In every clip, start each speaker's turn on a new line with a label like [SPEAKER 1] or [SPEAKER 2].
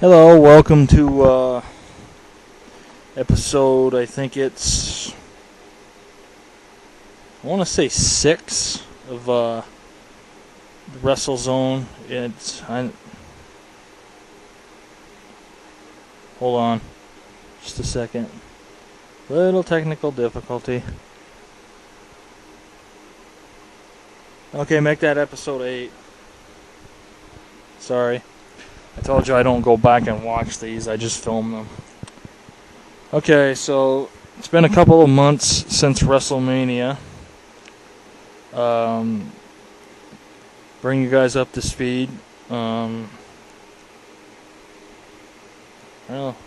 [SPEAKER 1] Hello, welcome to episode, I think it's, I want to say 6 of the Wrestle Zone. Hold on, just a second. Little technical difficulty. Okay, make that episode 8. Sorry. I told you I don't go back and watch these, I just film them. Okay, so it's been a couple of months since WrestleMania. Bring you guys up to speed. Well,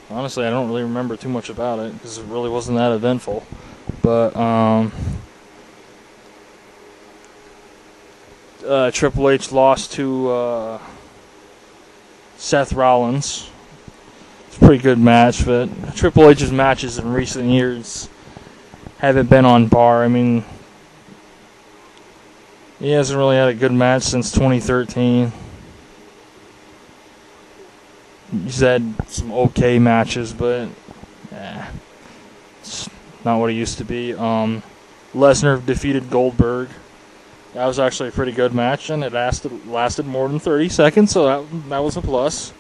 [SPEAKER 1] honestly, I don't really remember too much about it because it really wasn't that eventful. But Triple H lost to Seth Rollins. It's a pretty good match, but Triple H's matches in recent years haven't been on par. I mean, he hasn't really had a good match since 2013. He's had some okay matches, but it's not what he used to be. Lesnar defeated Goldberg. That was actually a pretty good match, and it lasted more than 30 seconds, so that was a plus.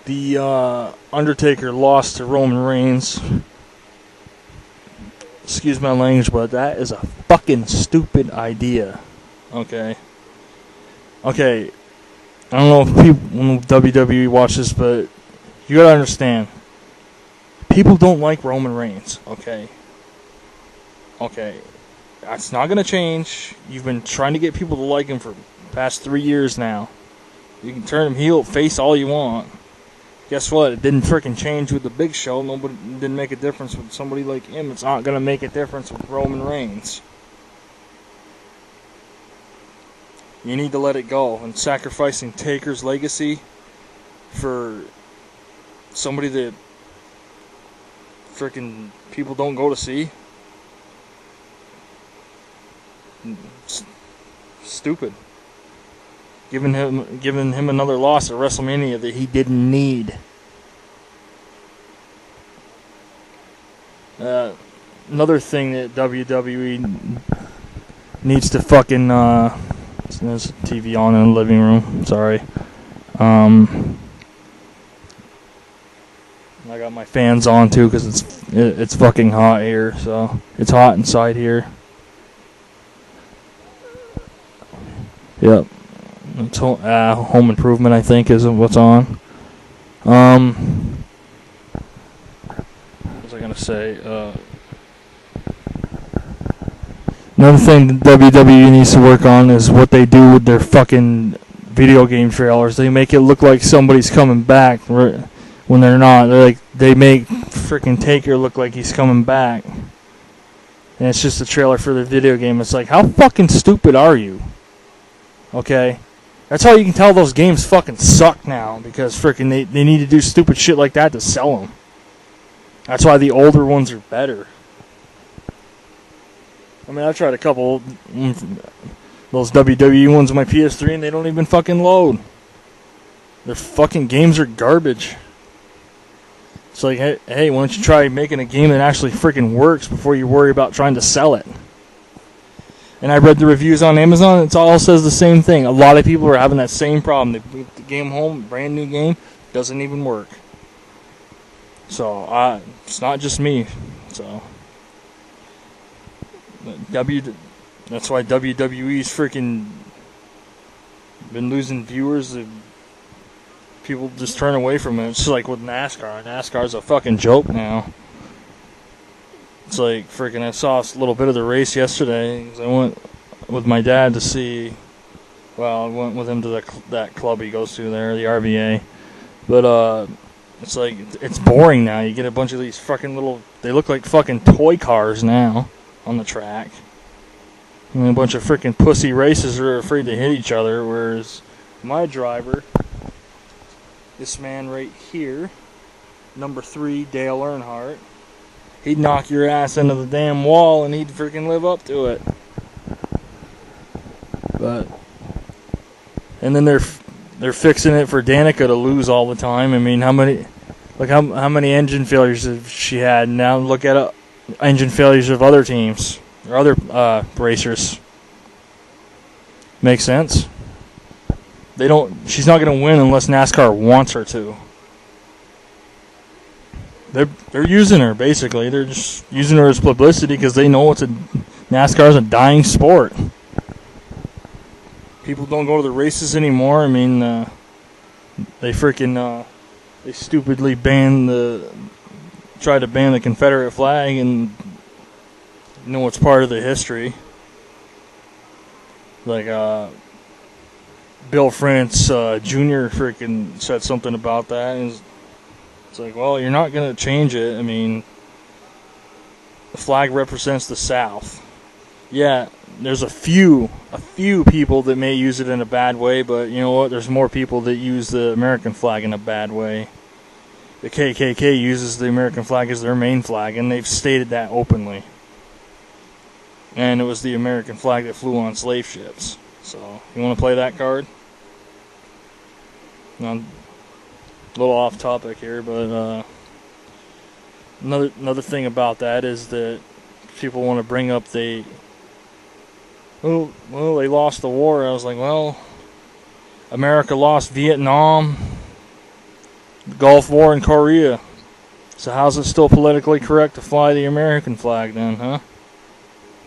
[SPEAKER 1] The Undertaker lost to Roman Reigns. Excuse my language, but that is a fucking stupid idea. Okay. I don't know if people WWE watches, but you gotta understand. People don't like Roman Reigns, okay? Okay, that's not going to change. You've been trying to get people to like him for the past 3 years now. You can turn him heel, face all you want. Guess what? It didn't freaking change with the Big Show. Nobody didn't make a difference with somebody like him. It's not going to make a difference with Roman Reigns. You need to let it go. And sacrificing Taker's legacy for somebody that freaking people don't go to see. Stupid. Giving him another loss at WrestleMania that he didn't need. Another thing that WWE needs to fucking there's a TV on in the living room. Sorry. I got my fans on too because it's fucking hot here. So it's hot inside here. Yep. It's Home Improvement, I think, is what's on. What was I going to say? Another thing that WWE needs to work on is what they do with their fucking video game trailers. They make it look like somebody's coming back when they're not. They make freaking Taker look like he's coming back. And it's just a trailer for the video game. It's like, how fucking stupid are you? Okay, that's how you can tell those games fucking suck now, because freaking they need to do stupid shit like that to sell them. That's why the older ones are better. I mean, I tried a couple those WWE ones on my PS3 and they don't even fucking load. Their fucking games are garbage. It's like, hey, why don't you try making a game that actually freaking works before you worry about trying to sell it? And I read the reviews on Amazon, it all says the same thing. A lot of people are having that same problem. They bring the game home, brand new game, doesn't even work. So, it's not just me. So, that's why WWE's freaking been losing viewers. People just turn away from it. It's like with NASCAR. NASCAR's a fucking joke now. It's like, freaking, I saw a little bit of the race yesterday. I went with my dad to see, well, I went with him to that club he goes to there, the RVA. But, it's like, it's boring now. You get a bunch of these fucking little, they look like fucking toy cars now on the track. And a bunch of freaking pussy racers are afraid to hit each other, whereas my driver, this man right here, number 3, Dale Earnhardt, he'd knock your ass into the damn wall and he'd freaking live up to it. But, and then they're they're fixing it for Danica to lose all the time. I mean, how many engine failures have she had? Now look at engine failures of other teams or other racers. Makes sense. She's not going to win unless NASCAR wants her to. They're using her, basically. They're just using her as publicity because they know NASCAR is a dying sport. People don't go to the races anymore. I mean, they stupidly tried to ban the Confederate flag, and it's part of the history. Like, Bill France Jr. freaking said something about that, and it's like, well, you're not going to change it. I mean, the flag represents the South. Yeah, there's a few people that may use it in a bad way, but you know what? There's more people that use the American flag in a bad way. The KKK uses the American flag as their main flag, and they've stated that openly. And it was the American flag that flew on slave ships. So, you want to play that card? A little off topic here, but another thing about that is that people want to bring up they lost the war. I was like, well, America lost Vietnam, the Gulf War, and Korea. So how's it still politically correct to fly the American flag then, huh?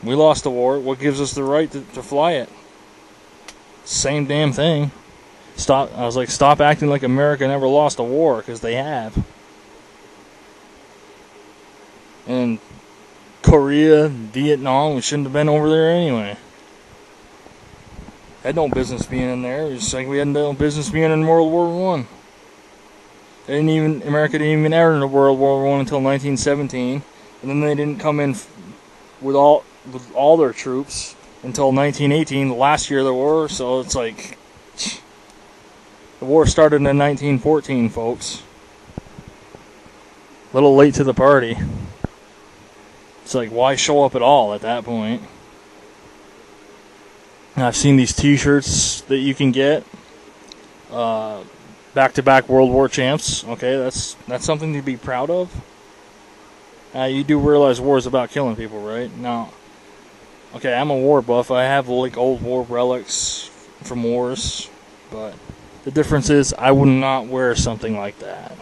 [SPEAKER 1] We lost the war. What gives us the right to fly it? Same damn thing. I was like, stop acting like America never lost a war, because they have. And Korea, Vietnam, we shouldn't have been over there anyway. Had no business being in there. It's like we had no business being in World War I. America didn't even enter into World War I until 1917, and then they didn't come in with all their troops until 1918, the last year of the war. So it's like the war started in 1914, folks. A little late to the party. It's like, why show up at all at that point? And I've seen these T-shirts that you can get. Back-to-back World War champs. Okay, that's something to be proud of. You do realize war is about killing people, right? Now, okay, I'm a war buff. I have like old war relics from wars, but the difference is I would not wear something like that.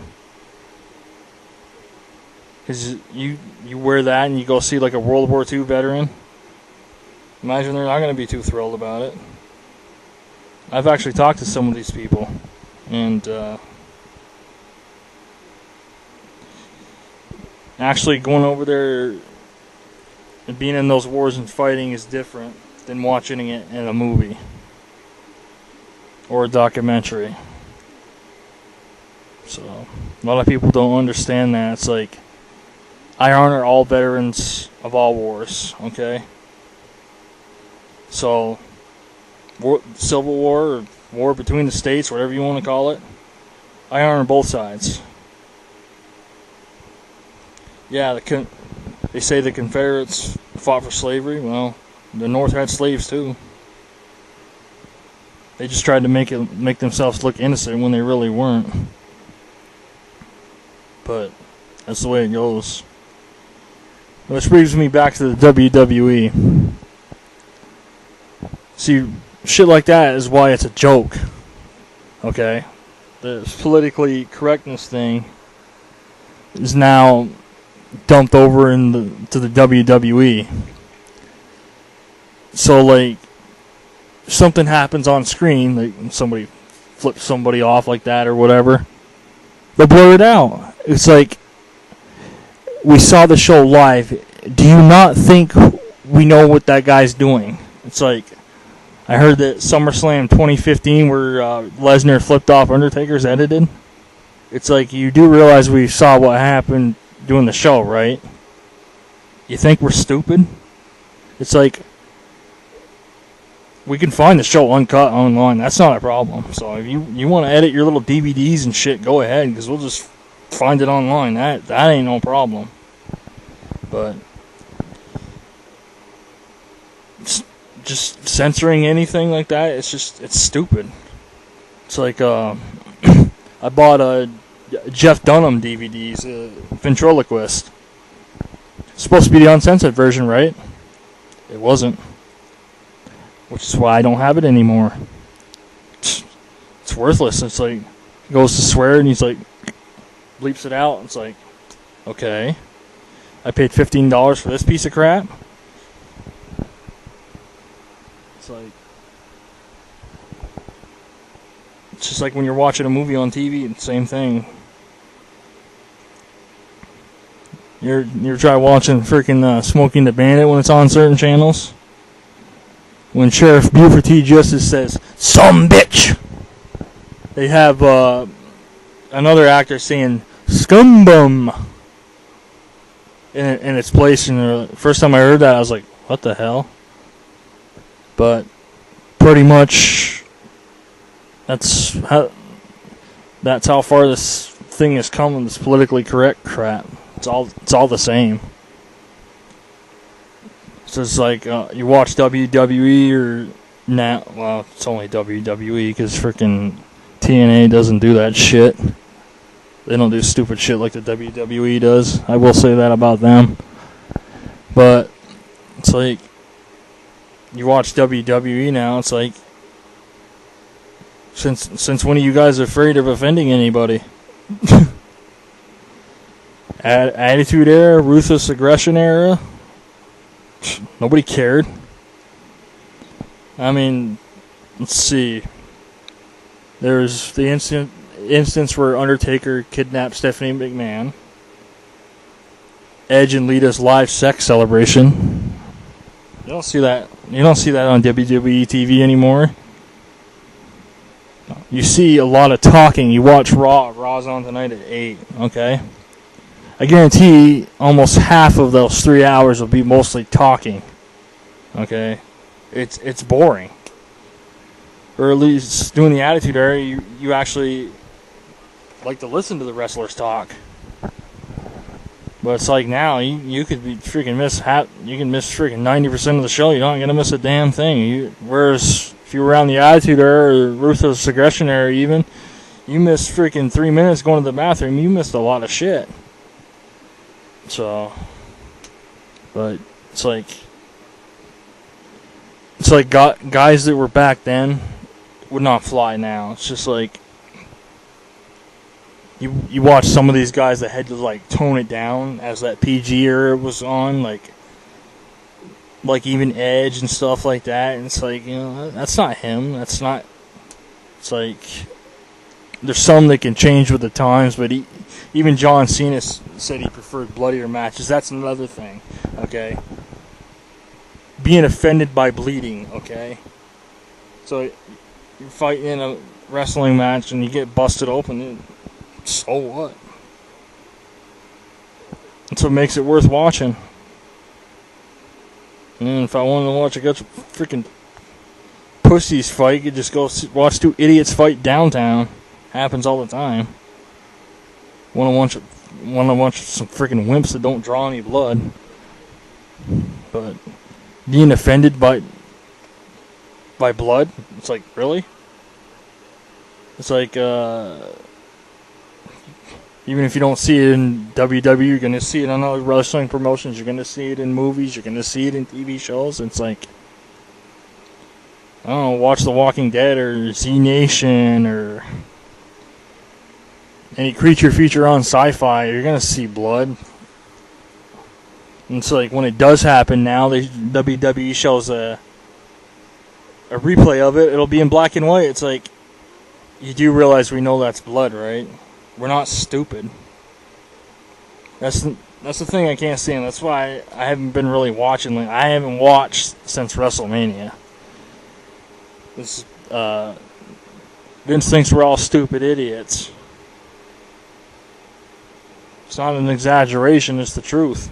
[SPEAKER 1] Because you wear that and you go see like a World War II veteran. Imagine they're not going to be too thrilled about it. I've actually talked to some of these people, and actually going over there and being in those wars and fighting is different than watching it in a movie or a documentary. So a lot of people don't understand that. It's like, I honor all veterans of all wars, okay? So, Civil War or war between the states, whatever you want to call it, I honor both sides. Yeah, they say the Confederates fought for slavery. Well, the North had slaves too. They just tried to make themselves look innocent when they really weren't. But that's the way it goes. Which brings me back to the WWE. See, shit like that is why it's a joke. Okay? The politically correctness thing is now dumped over to the WWE. So, like, something happens on screen, like somebody flips somebody off like that or whatever, they'll blur it out. It's like, we saw the show live. Do you not think we know what that guy's doing? It's like, I heard that SummerSlam 2015 where Lesnar flipped off Undertaker's edited. It's like, you do realize we saw what happened doing the show, right? You think we're stupid? It's like, we can find the show uncut online. That's not a problem. So if you want to edit your little DVDs and shit, go ahead, because we'll just find it online. That ain't no problem. But just censoring anything like that, it's stupid. It's like I bought a Jeff Dunham DVDs, Ventriloquist. It's supposed to be the uncensored version, right? It wasn't. Which is why I don't have it anymore. It's worthless. It's like, he goes to swear and he's like, bleeps it out. It's like, okay. I paid $15 for this piece of crap? It's like, it's just like when you're watching a movie on TV, same thing. You're trying watching freaking Smoking the Bandit when it's on certain channels. When Sheriff Buford T. Justice says, "Some bitch," they have another actor saying "scumbum" in its place. And the first time I heard that, I was like, "What the hell?" But pretty much, that's how far this thing has come with this politically correct crap. It's all the same. So it's like you watch WWE or now. Well, it's only WWE because freaking TNA doesn't do that shit. They don't do stupid shit like the WWE does. I will say that about them. But it's like you watch WWE now. It's like since when are you guys afraid of offending anybody? Attitude Era, Ruthless Aggression Era. Nobody cared. I mean, let's see. There's the instance where Undertaker kidnapped Stephanie McMahon. Edge and Lita's live sex celebration. You don't see that. You don't see that on WWE TV anymore. You see a lot of talking. You watch Raw. Raw's on tonight at 8. Okay. I guarantee almost half of those 3 hours will be mostly talking. Okay? It's boring. Or at least doing the Attitude Era, you actually like to listen to the wrestlers talk. But it's like now, you could be freaking you can miss freaking 90% of the show. You're not going to miss a damn thing. Whereas if you were around the Attitude Era or Ruthless Aggression Era even, you missed freaking 3 minutes going to the bathroom. You missed a lot of shit. So, but it's like guys that were back then would not fly now. It's just like you watch some of these guys that had to like tone it down as that PG era was on, like even Edge and stuff like that. And it's like, that's not him. That's not. It's like there's some that can change with the times, but even John Cena said he preferred bloodier matches. That's another thing, okay? Being offended by bleeding, okay? So you're fighting in a wrestling match and you get busted open, so what? That's what makes it worth watching. And if I wanted to watch a bunch of freaking pussies fight, you could just go watch two idiots fight downtown. Happens all the time. Want to watch some freaking wimps that don't draw any blood. But being offended by blood, it's like, really? It's like even if you don't see it in WWE, you're gonna see it on other wrestling promotions. You're gonna see it in movies. You're gonna see it in TV shows. It's like, I don't know, watch The Walking Dead or Z Nation or any creature feature on Sci-Fi, you're going to see blood. And it's like when it does happen now, WWE shows a replay of it. It'll be in black and white. It's like, you do realize we know that's blood, right? We're not stupid. That's the thing I can't stand. That's why I haven't been really watching. Like, I haven't watched since WrestleMania. Vince thinks we're all stupid idiots. It's not an exaggeration, it's the truth.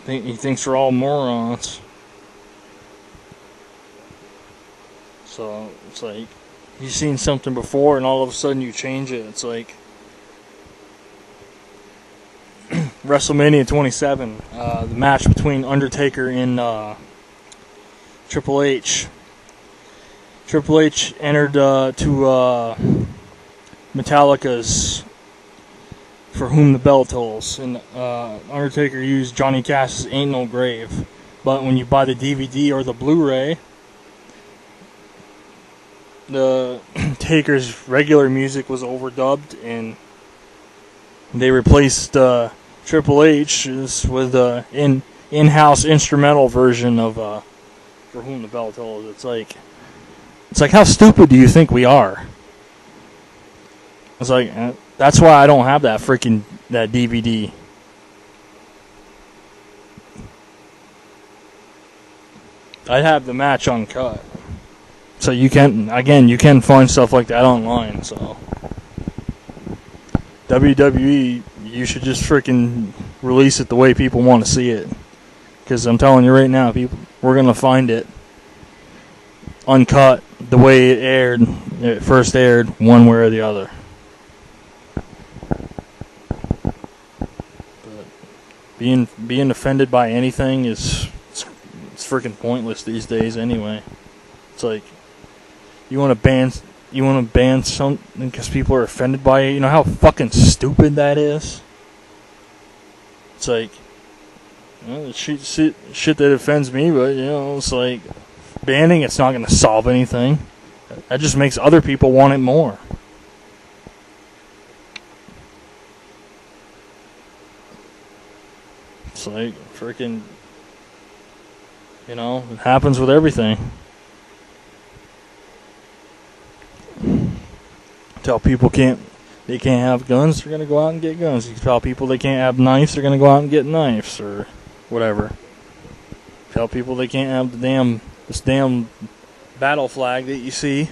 [SPEAKER 1] He thinks we're all morons. So, it's like, you've seen something before and all of a sudden you change it. It's like WrestleMania 27, the match between Undertaker and Triple H. Triple H entered to Metallica's For Whom the Bell Tolls, and Undertaker used Johnny Cash's Ain't No Grave. But when you buy the DVD or the Blu-ray, the Taker's regular music was overdubbed, and they replaced Triple H's with an in-house instrumental version of For Whom the Bell Tolls. It's like, how stupid do you think we are? It's like, that's why I don't have that DVD. I'd have the match uncut. So you can find stuff like that online, so. WWE, you should just freaking release it the way people want to see it. Because I'm telling you right now, people, we're going to find it uncut the way it first aired, one way or the other. But being offended by anything it's freaking pointless these days anyway. It's like, you want to ban something because people are offended by it. You know how fucking stupid that is? It's like, shit that offends me, but, it's like, banning it's not going to solve anything. That just makes other people want it more. It's like, freaking, it happens with everything. Tell people they can't have guns, they're gonna go out and get guns. You tell people they can't have knives, they're gonna go out and get knives or whatever. Tell people they can't have this damn battle flag that you see,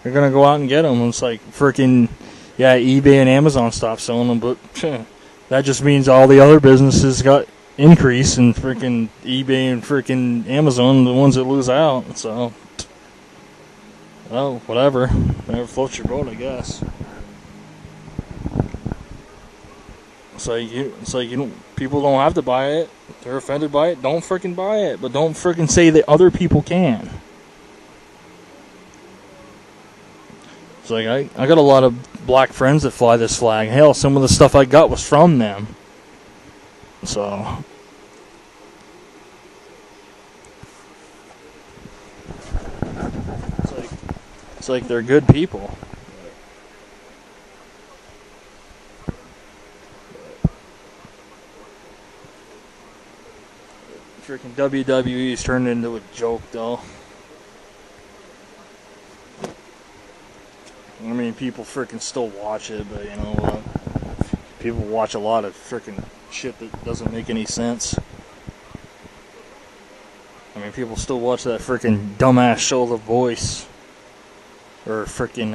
[SPEAKER 1] they're gonna go out and get them. It's like freaking, yeah, eBay and Amazon stopped selling them, but that just means all the other businesses got increase, and freaking eBay and freaking Amazon the ones that lose out. So. Oh, whatever. Whatever floats your boat, I guess. It's like people don't have to buy it. If they're offended by it, don't freaking buy it. But don't freaking say that other people can. It's like, I got a lot of black friends that fly this flag. Hell, some of the stuff I got was from them. So. It's like they're good people. Freaking WWE's turned into a joke, though. I mean, people freaking still watch it, but you know what? People watch a lot of freaking shit that doesn't make any sense. I mean, people still watch that freaking dumbass show, The Voice. Or freaking,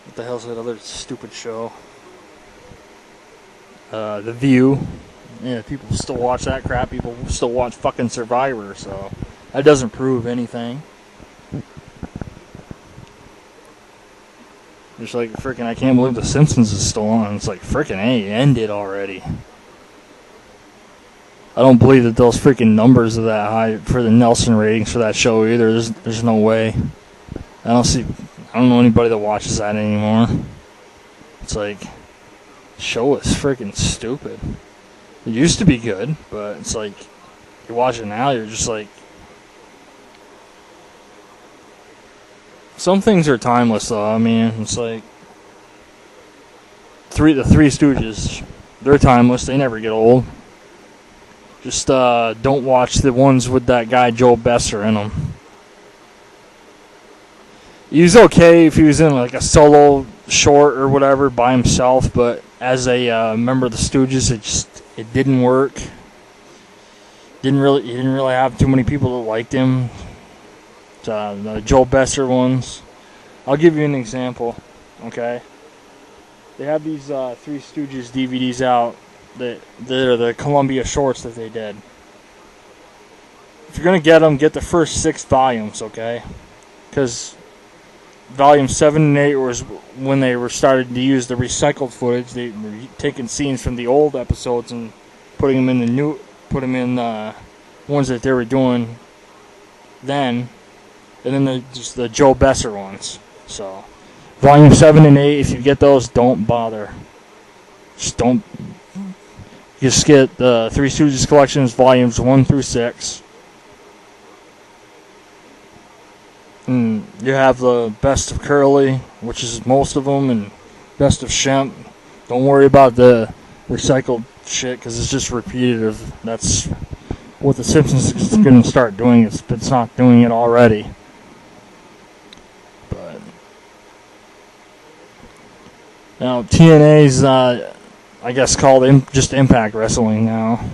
[SPEAKER 1] what the hell's that other stupid show? The View. Yeah, people still watch that crap. People still watch fucking Survivor, so that doesn't prove anything. Just like freaking, I can't believe The Simpsons is still on. It's like freaking, hey, end it already. I don't believe that those freaking numbers are that high for the Nelson ratings for that show either. There's no way. I don't know anybody that watches that anymore. It's like, the show is freaking stupid. It used to be good, but it's like, you watch it now, you're just like, some things are timeless though. I mean, it's like, the Three Stooges, they're timeless, they never get old. Just don't watch the ones with that guy Joe Besser in them. He was okay if he was in like a solo short or whatever by himself, but as a member of the Stooges, it didn't work. He didn't really have too many people that liked him. The Joe Besser ones. I'll give you an example. Okay, they have these Three Stooges DVDs out. They're the Columbia shorts that they did. If you're going to get them, get the first 6 volumes, okay? Because volumes 7 and 8 was when they were started to use the recycled footage. They were taking scenes from the old episodes and putting them in the ones that they were doing then. And then just the Joe Besser ones. So, volume 7 and 8, if you get those, don't bother. Just don't. Just get the Three Stooges collections, volumes 1 through 6. And you have the Best of Curly, which is most of them, and Best of Shemp. Don't worry about the recycled shit, because it's just repetitive. That's what the Simpsons is going to start doing. It's not doing it already. But now TNA's, I guess, called just Impact Wrestling now.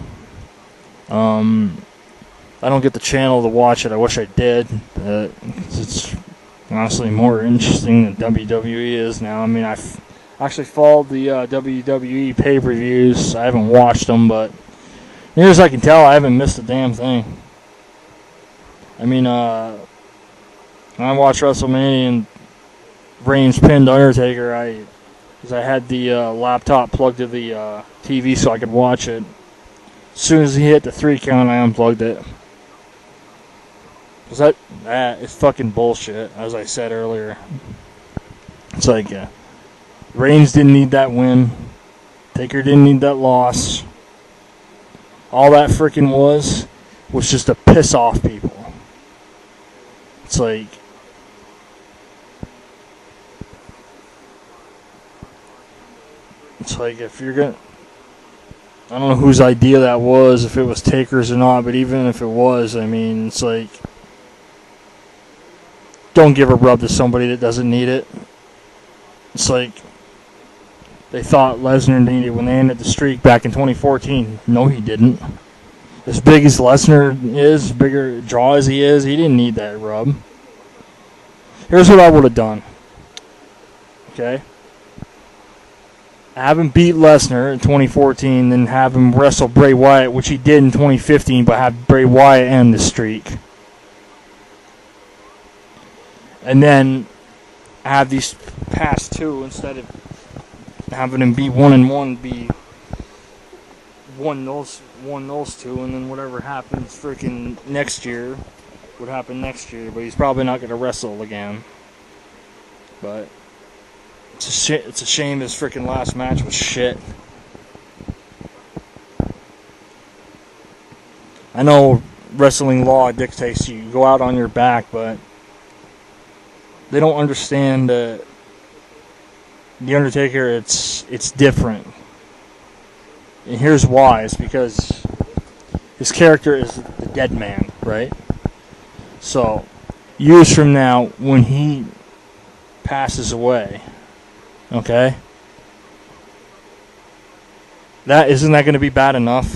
[SPEAKER 1] I don't get the channel to watch it. I wish I did. It's honestly more interesting than WWE is now. I mean, I've actually followed the WWE pay-per-views. I haven't watched them, but near as I can tell, I haven't missed a damn thing. I mean, when I watched WrestleMania and Reigns pinned Undertaker, because I had the laptop plugged to the TV so I could watch it. As soon as he hit the 3 count, I unplugged it. Because that is fucking bullshit, as I said earlier. It's like, Reigns didn't need that win. Taker didn't need that loss. All that freaking was just to piss off people. It's like, if you're gonna, I don't know whose idea that was, if it was Taker's or not, but even if it was, I mean, it's like, don't give a rub to somebody that doesn't need it. It's like, they thought Lesnar needed it when they ended the streak back in 2014. No, he didn't. As big as Lesnar is, bigger draw as he is, he didn't need that rub. Here's what I would have done. Okay? Have him beat Lesnar in 2014, then have him wrestle Bray Wyatt, which he did in 2015, but have Bray Wyatt end the streak. And then have these past two, instead of having him be 1-1, be won those two, and then whatever happens freaking next year would happen next year. But he's probably not going to wrestle again. But it's a shame his freaking last match was shit. I know wrestling law dictates you go out on your back, but they don't understand The Undertaker, it's different. And here's why. It's because his character is the dead man, right? So, years from now, when he passes away, okay? Isn't that going to be bad enough?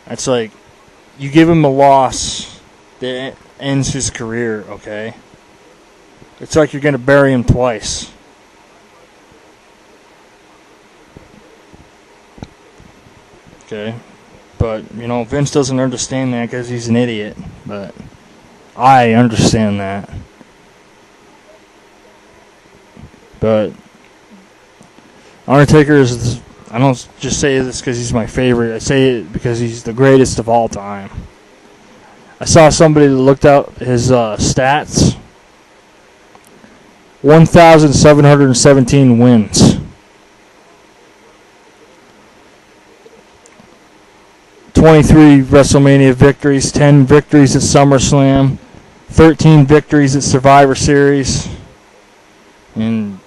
[SPEAKER 1] It's like, you give him a loss that ends his career, okay? It's like you're going to bury him twice. Okay? But, Vince doesn't understand that because he's an idiot. But I understand that. But Undertaker is, I don't just say this because he's my favorite. I say it because he's the greatest of all time. I saw somebody that looked out his stats. 1,717 wins. 23 WrestleMania victories, 10 victories at SummerSlam, 13 victories at Survivor Series, and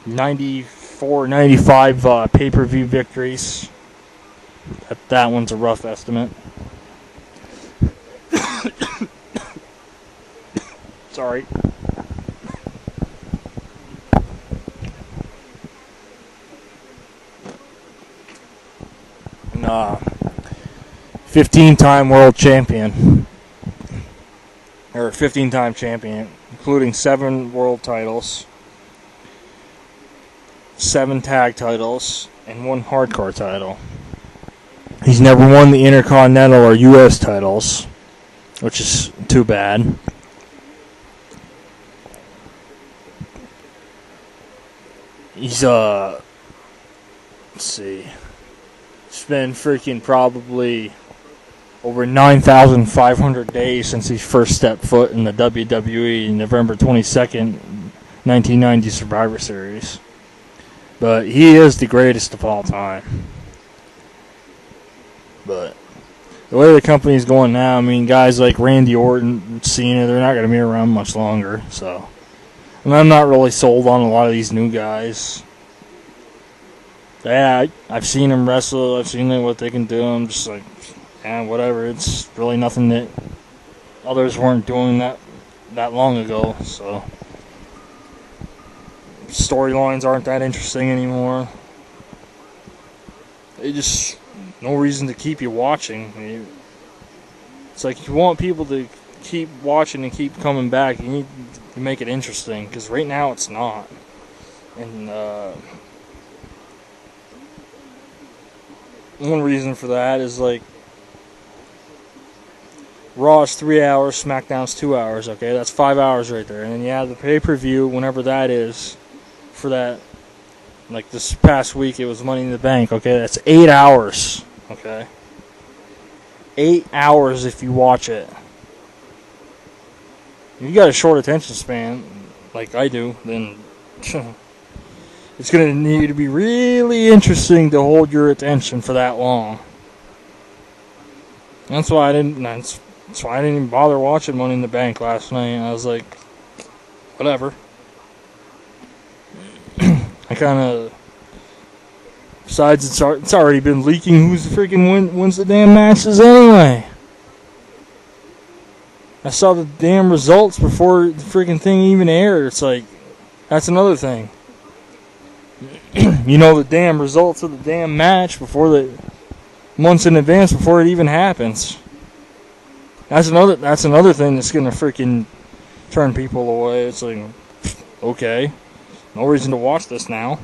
[SPEAKER 1] 94, 95 pay-per-view victories. That one's a rough estimate. Sorry. And 15-time world champion. Or 15-time champion, including 7 world titles, 7 tag titles, and 1 hardcore title. He's never won the Intercontinental or U.S. titles, which is too bad. He's, let's see, spent freaking probably over 9,500 days since he first stepped foot in the WWE November 22nd, 1990 Survivor Series. But he is the greatest of all time. But the way the company's going now, I mean, guys like Randy Orton and Cena, they're not going to be around much longer. So, and I'm not really sold on a lot of these new guys. Yeah, I've seen them wrestle. I've seen what they can do. I'm just like, yeah, whatever. It's really nothing that others weren't doing that long ago. So, storylines aren't that interesting anymore. They just, no reason to keep you watching. It's like, if you want people to keep watching and keep coming back, you need to make it interesting, because right now it's not. And one reason for that is, like, Raw is 3 hours, SmackDown's 2 hours, okay? That's 5 hours right there. And then you have the pay-per-view, whenever that is, for that. Like this past week, it was Money in the Bank, okay? That's 8 hours, okay? 8 hours if you watch it. If you got a short attention span, like I do, then it's going to need to be really interesting to hold your attention for that long. That's why I didn't even bother watching Money in the Bank last night. I was like, whatever. I kind of... Besides, it's already been leaking who's the freaking wins the damn matches anyway. I saw the damn results before the freaking thing even aired. It's like, that's another thing. You know the damn results of the damn match months in advance before it even happens. That's another thing that's gonna freaking turn people away. It's like, okay, no reason to watch this now.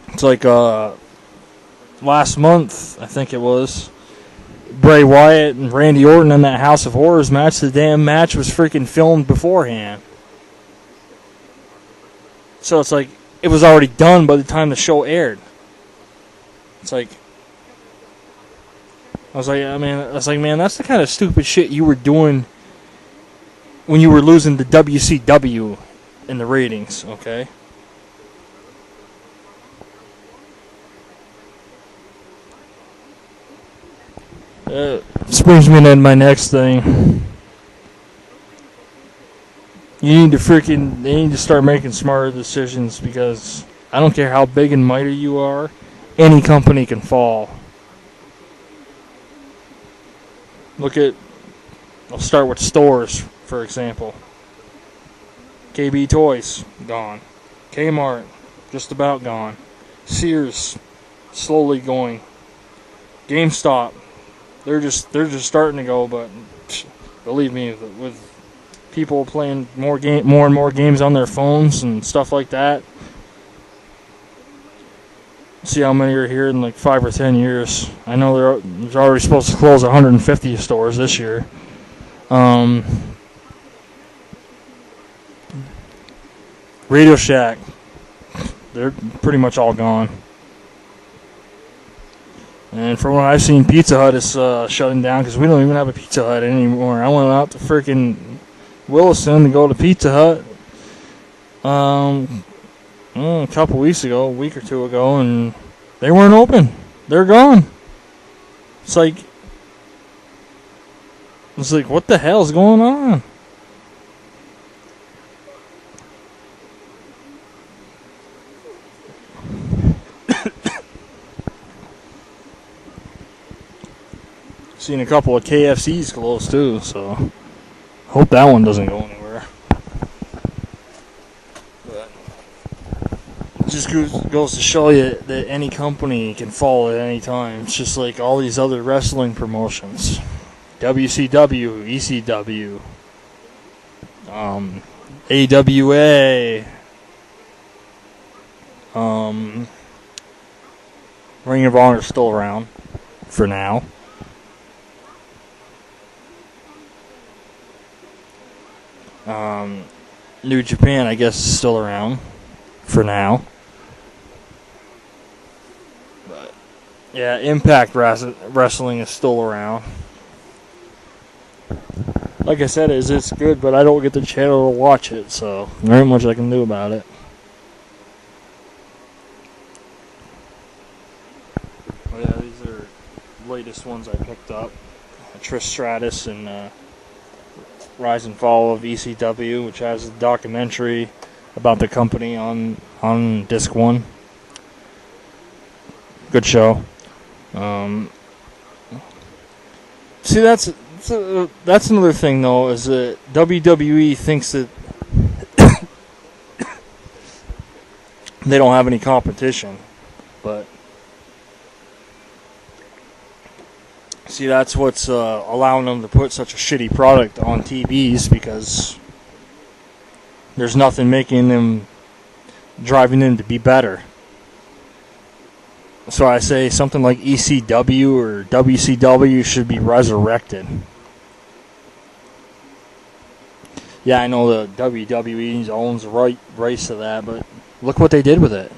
[SPEAKER 1] It's like last month, I think it was, Bray Wyatt and Randy Orton in that House of Horrors match. The damn match was freaking filmed beforehand. So it's like, it was already done by the time the show aired. It's like, I was like, man, that's the kind of stupid shit you were doing when you were losing the WCW in the ratings, okay? This brings me to my next thing. They need to start making smarter decisions, because I don't care how big and mighty you are, any company can fall. I'll start with stores, for example. KB Toys, gone. Kmart, just about gone. Sears, slowly going. GameStop, they're just starting to go, but believe me, with people playing more and more games on their phones and stuff like that, see how many are here in like 5 or 10 years. I know they're already supposed to close 150 stores this year. Radio Shack, they're pretty much all gone. And from what I've seen, Pizza Hut is shutting down, because we don't even have a Pizza Hut anymore. I went out to freaking Williston to go to Pizza Hut a couple weeks ago, a week or two ago, and they weren't open. They're gone. It's like, what the hell is going on? Seen a couple of KFCs close too, so hope that one doesn't go anywhere. But it just goes to show you that any company can fall at any time. It's just like all these other wrestling promotions. WCW, ECW, AWA, Ring of Honor is still around for now. New Japan, I guess, is still around for now. But Yeah, Impact Wrestling is still around. Like I said, it's good, but I don't get the channel to watch it, so there ain't much I can do about it. Oh yeah, these are latest ones I picked up. Trish Stratus and Rise and Fall of ECW, which has a documentary about the company on disc 1. Good show. See, that's another thing, though, is that WWE thinks that they don't have any competition. But, see, that's what's allowing them to put such a shitty product on TVs, because there's nothing driving them to be better. So I say something like ECW or WCW should be resurrected. Yeah, I know the WWE owns the rights to that, but look what they did with it.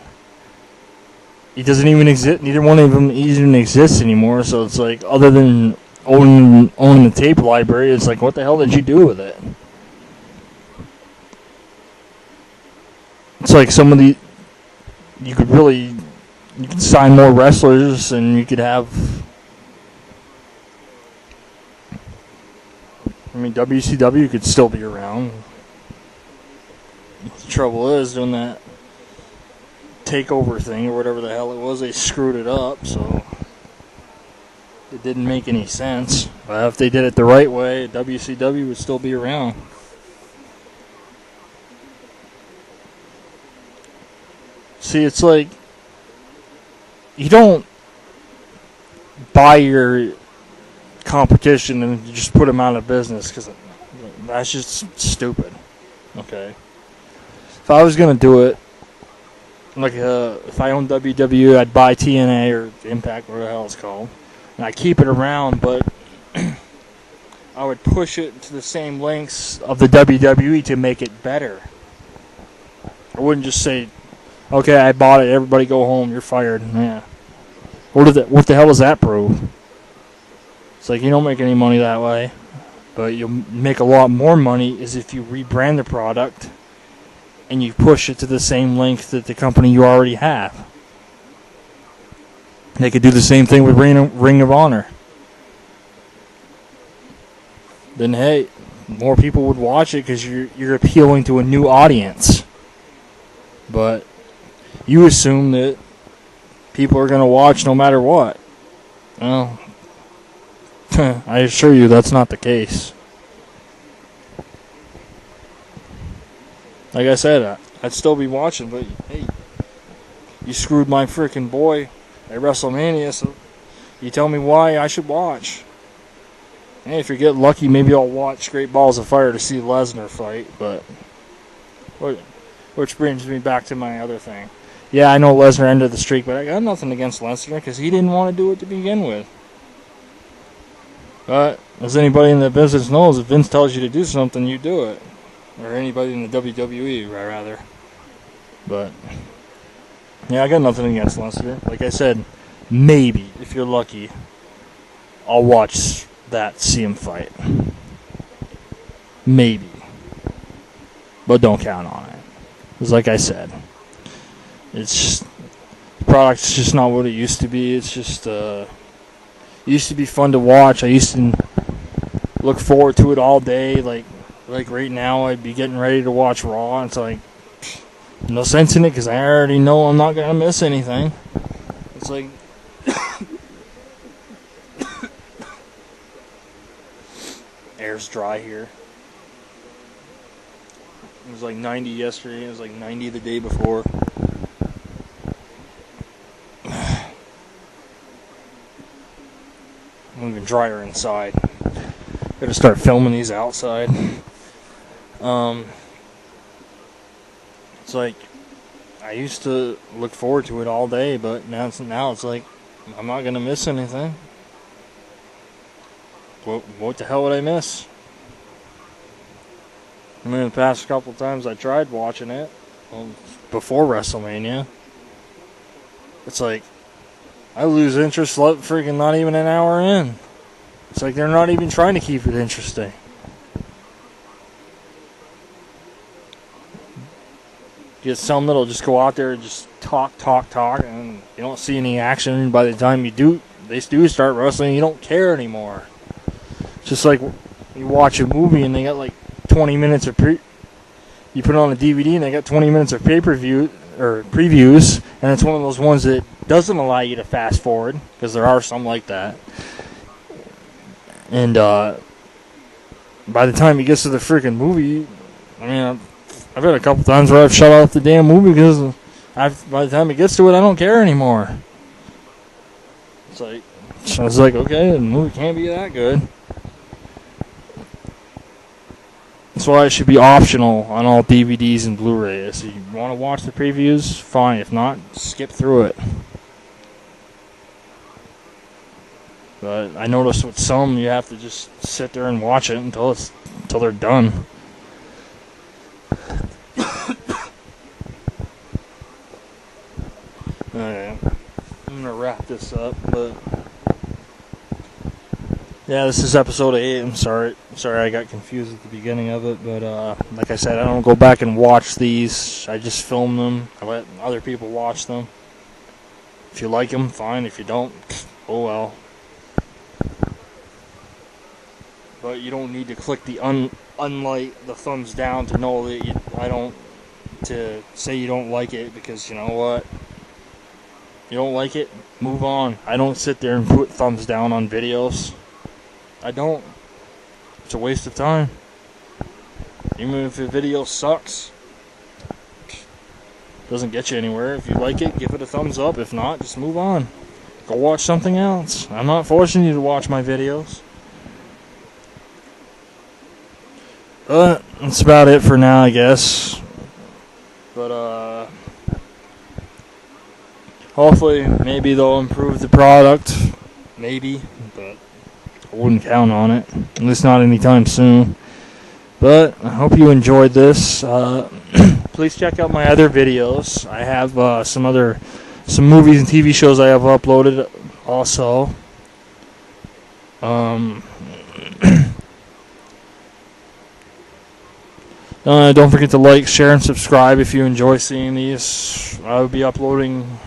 [SPEAKER 1] It doesn't even exist. Neither one of them even exists anymore. So it's like, other than owning the tape library, it's like, what the hell did you do with it? It's like you could sign more wrestlers, and you could have. I mean, WCW could still be around. The trouble is, doing that takeover thing, or whatever the hell it was, they screwed it up, so it didn't make any sense. But if they did it the right way, WCW would still be around. See, it's like, you don't buy your competition and just put them out of business, because that's just stupid. Okay, if I was gonna do it, like if I owned WWE, I'd buy TNA or Impact, whatever the hell it's called, and I keep it around, but I would push it to the same lengths of the WWE to make it better. I wouldn't just say, okay, I bought it, everybody go home, you're fired. Yeah. What the hell does that prove? It's like, you don't make any money that way. But you'll make a lot more money is if you rebrand the product and you push it to the same length that the company you already have. They could do the same thing with Ring of Honor. Then, hey, more people would watch it because you're appealing to a new audience. But you assume that people are going to watch no matter what. Well, I assure you that's not the case. Like I said, I'd still be watching, but hey, you screwed my freaking boy at WrestleMania, so you tell me why I should watch. Hey, if you get lucky, maybe I'll watch Great Balls of Fire to see Lesnar fight, but which brings me back to my other thing. Yeah, I know Lesnar ended the streak, but I got nothing against Lesnar because he didn't want to do it to begin with. But as anybody in the business knows, if Vince tells you to do something, you do it. Or anybody in the WWE, rather. But yeah, I got nothing against Lesnar. Like I said, maybe, if you're lucky, I'll watch that, see him fight. Maybe. But don't count on it. Because like I said, it's just, the product's just not what it used to be. It's just, it used to be fun to watch. I used to look forward to it all day. Like right now, I'd be getting ready to watch Raw, and it's like, no sense in it because I already know I'm not going to miss anything. It's like, air's dry here. It was like 90 yesterday, it was like 90 the day before. I'm even drier inside. Gotta start filming these outside. It's like, I used to look forward to it all day, but now it's like, I'm not gonna miss anything. What the hell would I miss? I mean, the past couple times I tried watching it, before WrestleMania, it's like, I lose interest freaking not even an hour in. It's like they're not even trying to keep it interesting. Get some that'll just go out there and just talk, and you don't see any action. By the time they do start wrestling, you don't care anymore. Just like you watch a movie and they got like 20 minutes of you put it on a DVD and they got 20 minutes of pay-per-view or previews, and it's one of those ones that doesn't allow you to fast forward, because there are some like that. And by the time he gets to the freaking movie, I mean, I've had a couple times where I've shut off the damn movie because by the time it gets to it, I don't care anymore. It's like, so I was like, okay, the movie can't be that good. That's why it should be optional on all DVDs and Blu-rays. If you want to watch the previews, fine. If not, skip through it. But I noticed with some, you have to just sit there and watch it until they're done. Alright, I'm gonna wrap this up, but yeah, this is episode 8. I'm sorry I got confused at the beginning of it, but like I said, I don't go back and watch these. I just film them. I let other people watch them. If you like them, fine. If you don't, oh well. But you don't need to click the unlike the thumbs down to know that to say you don't like it, because you know what? You don't like it, move on. I don't sit there and put thumbs down on videos. I don't. It's a waste of time. Even if a video sucks, doesn't get you anywhere. If you like it, give it a thumbs up. If not, just move on. Go watch something else. I'm not forcing you to watch my videos. But that's about it for now, I guess. But hopefully, maybe they'll improve the product. Maybe, but I wouldn't count on it. At least not anytime soon. But I hope you enjoyed this. Please check out my other videos. I have some movies and TV shows I have uploaded also. Don't forget to like, share, and subscribe if you enjoy seeing these. I will be uploading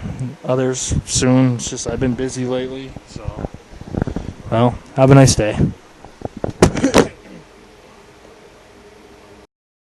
[SPEAKER 1] others soon. It's just I've been busy lately. So, well, have a nice day.